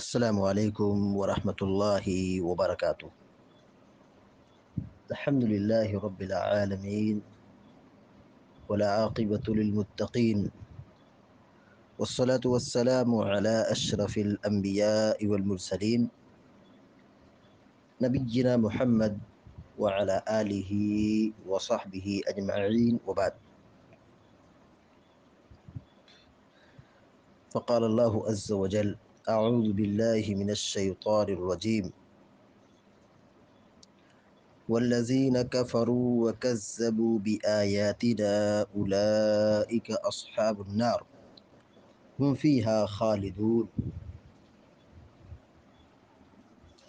السلام علیکم ورحمۃ اللہ وبرکاتہ۔ الحمد للہ رب العالمین والعاقبۃ للمتقین والصلاة والسلام علی اشرف الانبیاء والمرسلین نبینا محمد وعلی آلہ وصحبہ اجمعین وبعد۔ فقال اللہ عز وجل اعوذ باللہ من الشیطان الرجیم والذین کفروا وکذبوا بآیاتنا اولئک اصحاب النار ہم فیہا خالدون۔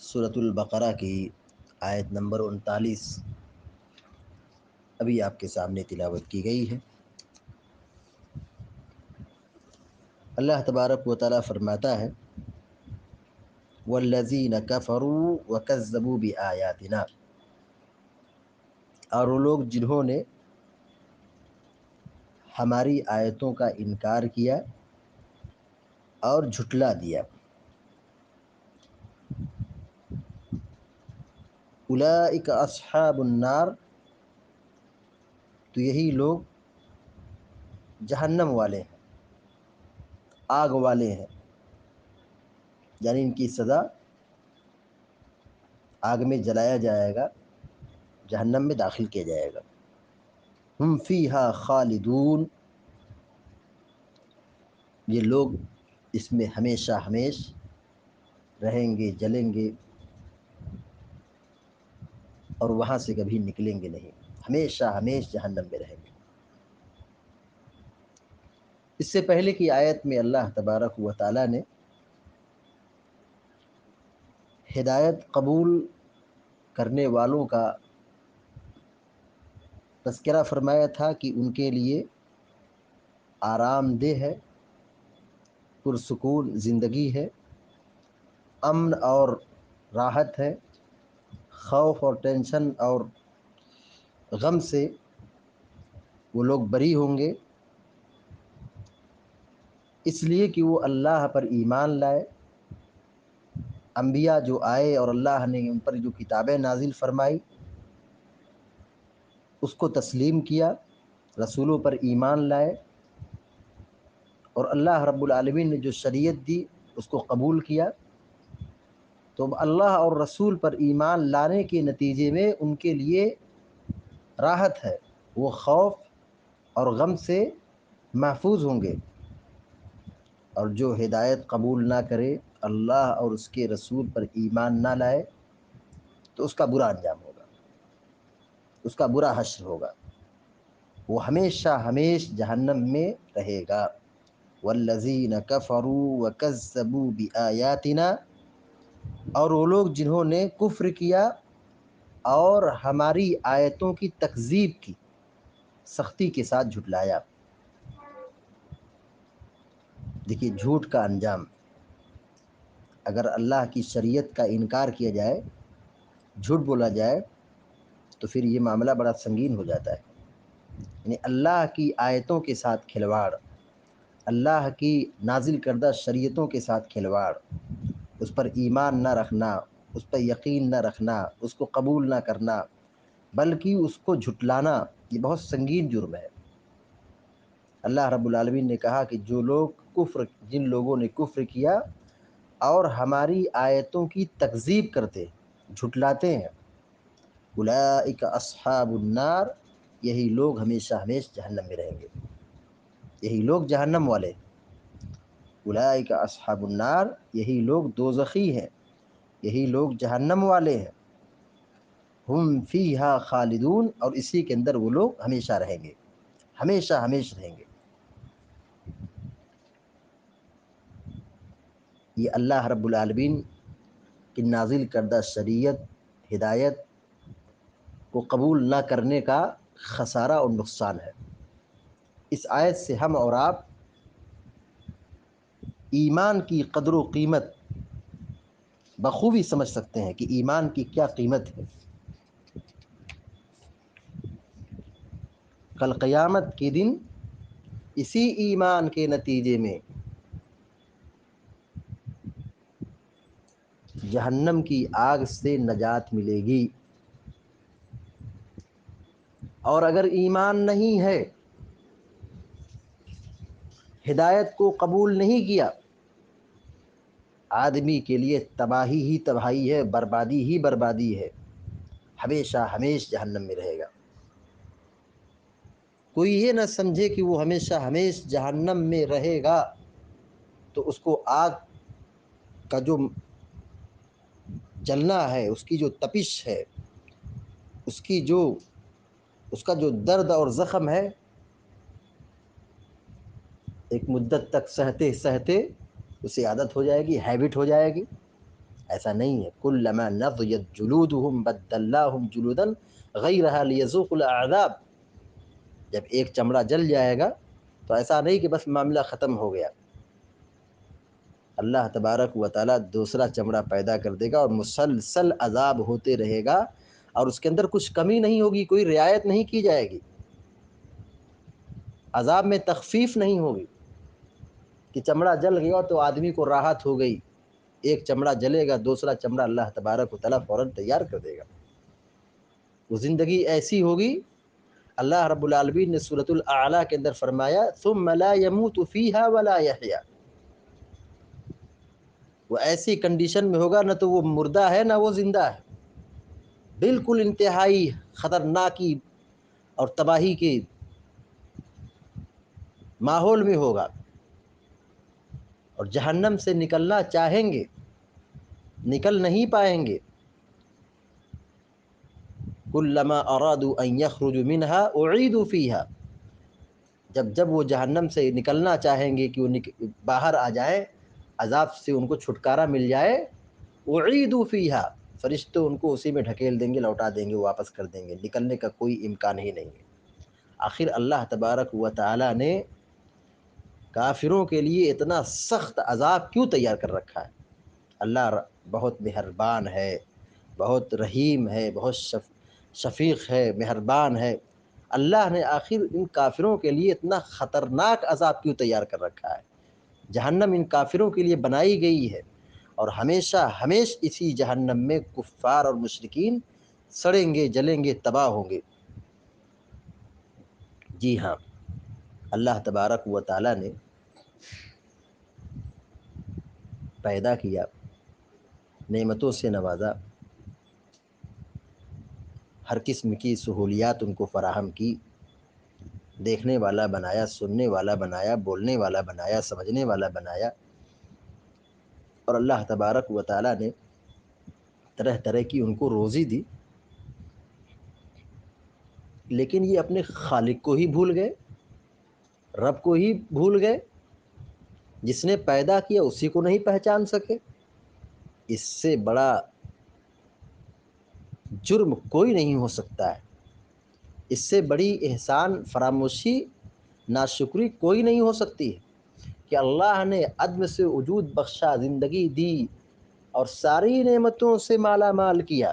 سورۃ البقرہ کی آیت نمبر 39 ابھی آپ کے سامنے تلاوت کی گئی ہے۔ اللہ تبارک و تعالیٰ فرماتا ہے والذین کفروا وکذبوا بآیاتنا، اور وہ لوگ جنہوں نے ہماری آیتوں کا انکار کیا اور جھٹلا دیا، اولئک اصحاب النار، تو یہی لوگ جہنم والے ہیں، آگ والے ہیں، یعنی ان کی سزا آگ میں جلایا جائے گا، جہنم میں داخل کیا جائے گا۔ ہم فیہا خالدون، یہ لوگ اس میں ہمیشہ ہمیش رہیں گے، جلیں گے اور وہاں سے کبھی نکلیں گے نہیں، ہمیشہ ہمیش جہنم میں رہیں گے۔ اس سے پہلے کی آیت میں اللہ تبارک و تعالیٰ نے ہدایت قبول کرنے والوں کا تذکرہ فرمایا تھا کہ ان کے لیے آرام دہ ہے، پرسکون زندگی ہے، امن اور راحت ہے، خوف اور ٹینشن اور غم سے وہ لوگ بری ہوں گے، اس لیے کہ وہ اللہ پر ایمان لائے، انبیاء جو آئے اور اللہ نے ان پر جو کتابیں نازل فرمائی اس کو تسلیم کیا، رسولوں پر ایمان لائے، اور اللہ رب العالمین نے جو شریعت دی اس کو قبول کیا، تو اللہ اور رسول پر ایمان لانے کے نتیجے میں ان کے لیے راحت ہے، وہ خوف اور غم سے محفوظ ہوں گے۔ اور جو ہدایت قبول نہ کرے، اللہ اور اس کے رسول پر ایمان نہ لائے، تو اس کا برا انجام ہوگا، اس کا برا حشر ہوگا، وہ ہمیشہ ہمیش جہنم میں رہے گا۔ والذین کفروا وکذبوا بآیاتنا، اور وہ لوگ جنہوں نے کفر کیا اور ہماری آیتوں کی تکذیب کی، سختی کے ساتھ جھٹلایا۔ دیکھیے جھوٹ کا انجام، اگر اللہ کی شریعت کا انکار کیا جائے، جھوٹ بولا جائے، تو پھر یہ معاملہ بڑا سنگین ہو جاتا ہے۔ یعنی اللہ کی آیتوں کے ساتھ کھلواڑ، اللہ کی نازل کردہ شریعتوں کے ساتھ کھلواڑ، اس پر ایمان نہ رکھنا، اس پر یقین نہ رکھنا، اس کو قبول نہ کرنا، بلکہ اس کو جھٹلانا، یہ بہت سنگین جرم ہے۔ اللہ رب العالمین نے کہا کہ جن لوگوں نے کفر کیا اور ہماری آیتوں کی تکذیب کرتے، جھٹلاتے ہیں، اولئک اصحاب النار، یہی لوگ ہمیشہ ہمیش جہنم میں رہیں گے، یہی لوگ جہنم والے ہیں۔ اولئک اصحاب النار، یہی لوگ دوزخی ہیں، یہی لوگ جہنم والے ہیں۔ ہم فیہا خالدون، اور اسی کے اندر وہ لوگ ہمیشہ رہیں گے، ہمیشہ ہمیش رہیں گے۔ یہ اللہ رب العالمین کی نازل کردہ شریعت، ہدایت کو قبول نہ کرنے کا خسارہ اور نقصان ہے۔ اس آیت سے ہم اور آپ ایمان کی قدر و قیمت بخوبی سمجھ سکتے ہیں کہ ایمان کی کیا قیمت ہے۔ کل قیامت کے دن اسی ایمان کے نتیجے میں جہنم کی آگ سے نجات ملے گی۔ اور اگر ایمان نہیں ہے، ہدایت کو قبول نہیں کیا، آدمی کے لیے تباہی ہی تباہی ہے، بربادی ہی بربادی ہے، ہمیشہ ہمیشہ جہنم میں رہے گا۔ کوئی یہ نہ سمجھے کہ وہ ہمیشہ ہمیشہ جہنم میں رہے گا، تو اس کو آگ کا جو جلنا ہے، اس کی جو تپش ہے، اس کا جو درد اور زخم ہے، ایک مدت تک سہتے سہتے اسے عادت ہو جائے گی، ہیبٹ ہو جائے گی۔ ایسا نہیں ہے، کلما نضجت جلودہم بدلناہم جلودا غیرہا لیذوقوا العذاب۔ جب ایک چمڑا جل جائے گا تو ایسا نہیں کہ بس معاملہ ختم ہو گیا، اللہ تبارک و تعالیٰ دوسرا چمڑا پیدا کر دے گا اور مسلسل عذاب ہوتے رہے گا، اور اس کے اندر کچھ کمی نہیں ہوگی، کوئی رعایت نہیں کی جائے گی، عذاب میں تخفیف نہیں ہوگی کہ چمڑا جل گیا تو آدمی کو راحت ہو گئی، ایک چمڑا جلے گا دوسرا چمڑا اللہ تبارک و تعالیٰ فوراً تیار کر دے گا۔ وہ زندگی ایسی ہوگی، اللہ رب العالمین نے سورۃ الاعلیٰ کے اندر فرمایا ثم لا يموت فيها ولا يحيا۔ وہ ایسی کنڈیشن میں ہوگا، نہ تو وہ مردہ ہے نہ وہ زندہ ہے، بالکل انتہائی خطرناکی اور تباہی کے ماحول میں ہوگا، اور جہنم سے نکلنا چاہیں گے نکل نہیں پائیں گے۔ کلما ارادوا ان یخرجوا منها اعیدوا فیها، جب وہ جہنم سے نکلنا چاہیں گے کہ وہ باہر آ جائیں، عذاب سے ان کو چھٹکارا مل جائے، اعیدوا فیها، فرشتے ان کو اسی میں ڈھکیل دیں گے، لوٹا دیں گے، واپس کر دیں گے، نکلنے کا کوئی امکان ہی نہیں ہے۔ آخر اللہ تبارک و تعالی نے کافروں کے لیے اتنا سخت عذاب کیوں تیار کر رکھا ہے؟ اللہ بہت مہربان ہے، بہت رحیم ہے، بہت شفیق ہے، مہربان ہے۔ اللہ نے آخر ان کافروں کے لیے اتنا خطرناک عذاب کیوں تیار کر رکھا ہے؟ جہنم ان کافروں کے لیے بنائی گئی ہے، اور ہمیشہ ہمیشہ اسی جہنم میں کفار اور مشرکین سڑیں گے، جلیں گے، تباہ ہوں گے۔ جی ہاں، اللہ تبارک و تعالیٰ نے پیدا کیا، نعمتوں سے نوازا، ہر قسم کی سہولیات ان کو فراہم کی، دیکھنے والا بنایا، سننے والا بنایا، بولنے والا بنایا، سمجھنے والا بنایا، اور اللہ تبارک و تعالیٰ نے طرح طرح کی ان کو روزی دی، لیکن یہ اپنے خالق کو ہی بھول گئے، رب کو ہی بھول گئے، جس نے پیدا کیا اسی کو نہیں پہچان سکے۔ اس سے بڑا جرم کوئی نہیں ہو سکتا ہے، اس سے بڑی احسان فراموشی ناشکری کوئی نہیں ہو سکتی ہے کہ اللہ نے عدم سے وجود بخشا، زندگی دی اور ساری نعمتوں سے مالا مال کیا،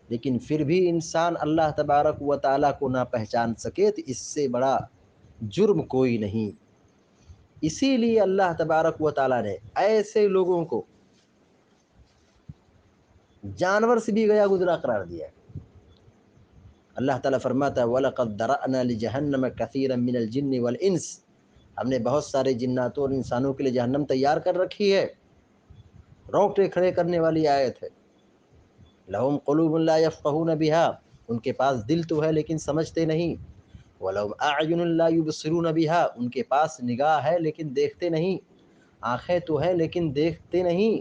لیکن پھر بھی انسان اللہ تبارک و تعالیٰ کو نہ پہچان سکے، تو اس سے بڑا جرم کوئی نہیں۔ اسی لیے اللہ تبارک و تعالیٰ نے ایسے لوگوں کو جانور سے بھی گیا گزرا قرار دیا ہے۔ اللہ تعالیٰ فرماتا ہے وَلَقَدْ ذَرَأْنَا لِجَهَنَّمَ كَثِيرًا مِنَ الْجِنِّ وَالْإِنسِ، ہم نے بہت سارے جناتوں اور انسانوں کے لیے جہنم تیار کر رکھی ہے۔ رونگٹے کھڑے کرنے والی آیت ہے۔ لَهُمْ قُلُوبٌ لَا يَفْقَهُونَ بِهَا، ان کے پاس دل تو ہے لیکن سمجھتے نہیں۔ وَلَهُمْ أَعْيُنٌ لَا يُبْصِرُونَ بِهَا، ان کے پاس نگاہ ہے لیکن دیکھتے نہیں، آنکھیں تو ہے لیکن دیکھتے نہیں۔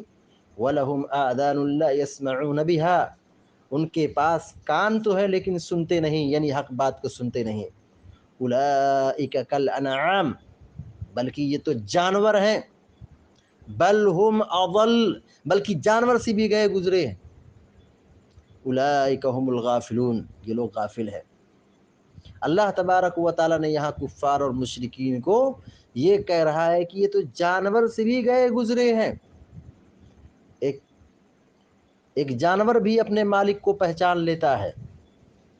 وَلَهُمْ آذَانٌ لَا يَسْمَعُونَ بِهَا، ان کے پاس کان تو ہے لیکن سنتے نہیں، یعنی حق بات کو سنتے نہیں۔ اولئک کالانعام، بلکہ یہ تو جانور ہیں، بل ہم اضل، بلکہ جانور سے بھی گئے گزرے ہیں۔ اولئک هم الغافلون، یہ لوگ غافل ہیں۔ اللہ تبارک و تعالیٰ نے یہاں کفار اور مشرکین کو یہ کہہ رہا ہے کہ یہ تو جانور سے بھی گئے گزرے ہیں۔ ایک جانور بھی اپنے مالک کو پہچان لیتا ہے۔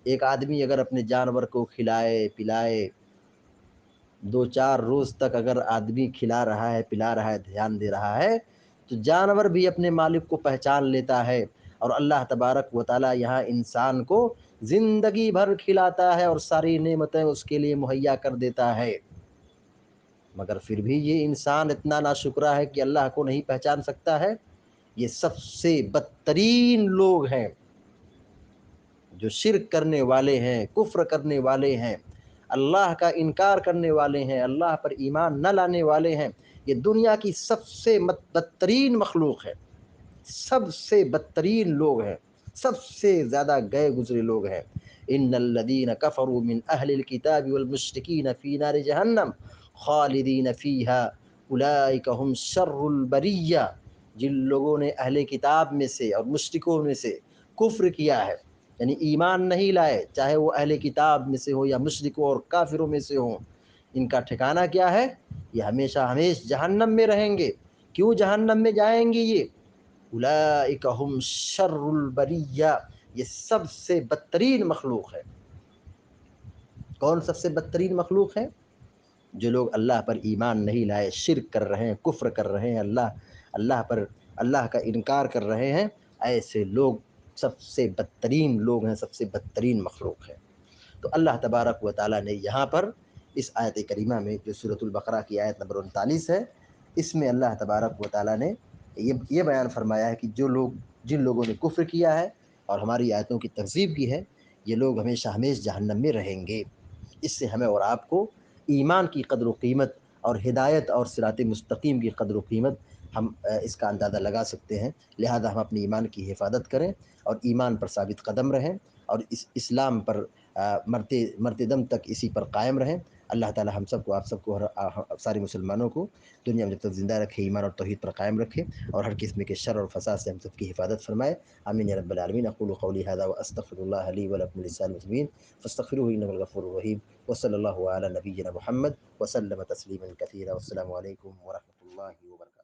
ایک آدمی اگر اپنے جانور کو کھلائے پلائے، 2-4 روز تک اگر آدمی کھلا رہا ہے، پلا رہا ہے، دھیان دے رہا ہے، تو جانور بھی اپنے مالک کو پہچان لیتا ہے، اور اللہ تبارک و تعالیٰ یہاں انسان کو زندگی بھر کھلاتا ہے اور ساری نعمتیں اس کے لیے مہیا کر دیتا ہے، مگر پھر بھی یہ انسان اتنا ناشکرا ہے کہ اللہ کو نہیں پہچان سکتا ہے۔ یہ سب سے بدترین لوگ ہیں جو شرک کرنے والے ہیں، کفر کرنے والے ہیں، اللہ کا انکار کرنے والے ہیں، اللہ پر ایمان نہ لانے والے ہیں۔ یہ دنیا کی سب سے بدترین مخلوق ہے، سب سے بدترین لوگ ہیں، سب سے زیادہ گئے گزرے لوگ ہیں۔ ان الذین کفروا من اہل الکتاب والمشرکین فی نار جہنم خالدین فیہا اولئک هم شر البریہ۔ جن لوگوں نے اہل کتاب میں سے اور مشرکوں میں سے کفر کیا ہے، یعنی ایمان نہیں لائے، چاہے وہ اہل کتاب میں سے ہو یا مشرکوں اور کافروں میں سے ہوں، ان کا ٹھکانہ کیا ہے؟ یہ ہمیشہ ہمیش جہنم میں رہیں گے۔ کیوں جہنم میں جائیں گے یہ؟ اولئک هم شر البریہ، یہ سب سے بدترین مخلوق ہے۔ کون سب سے بدترین مخلوق ہے؟ جو لوگ اللہ پر ایمان نہیں لائے، شرک کر رہے ہیں، کفر کر رہے ہیں، اللہ کا انکار کر رہے ہیں، ایسے لوگ سب سے بدترین لوگ ہیں، سب سے بدترین مخلوق ہیں۔ تو اللہ تبارک و تعالیٰ نے یہاں پر اس آیت کریمہ میں جو سورۃ البقرہ کی آیت نمبر 39 ہے، اس میں اللہ تبارک و تعالیٰ نے یہ بیان فرمایا ہے کہ جن لوگوں نے کفر کیا ہے اور ہماری آیتوں کی تکذیب کی ہے، یہ لوگ ہمیشہ ہمیش جہنم میں رہیں گے۔ اس سے ہمیں اور آپ کو ایمان کی قدر و قیمت اور ہدایت اور صراط مستقیم کی قدر و قیمت ہم اس کا اندازہ لگا سکتے ہیں۔ لہذا ہم اپنے ایمان کی حفاظت کریں اور ایمان پر ثابت قدم رہیں، اور اس اسلام پر مرتے دم تک اسی پر قائم رہیں۔ اللہ تعالی ہم سب کو، آپ سب کو، سارے مسلمانوں کو دنیا میں جب تک زندہ رکھے، ایمان اور توحید پر قائم رکھے، اور ہر قسم کے شر اور فساد سے ہم سب کی حفاظت فرمائے۔ آمین یا رب العالمین۔ اقول قولی هذا واستغفر الله لي ولكم ولسائر المسلمين فاستغفروه انه الغفور الرحيم، وصلى الله على نبينا محمد وسلم تسليما كثيرا، والسلام عليكم ورحمة الله وبركاته۔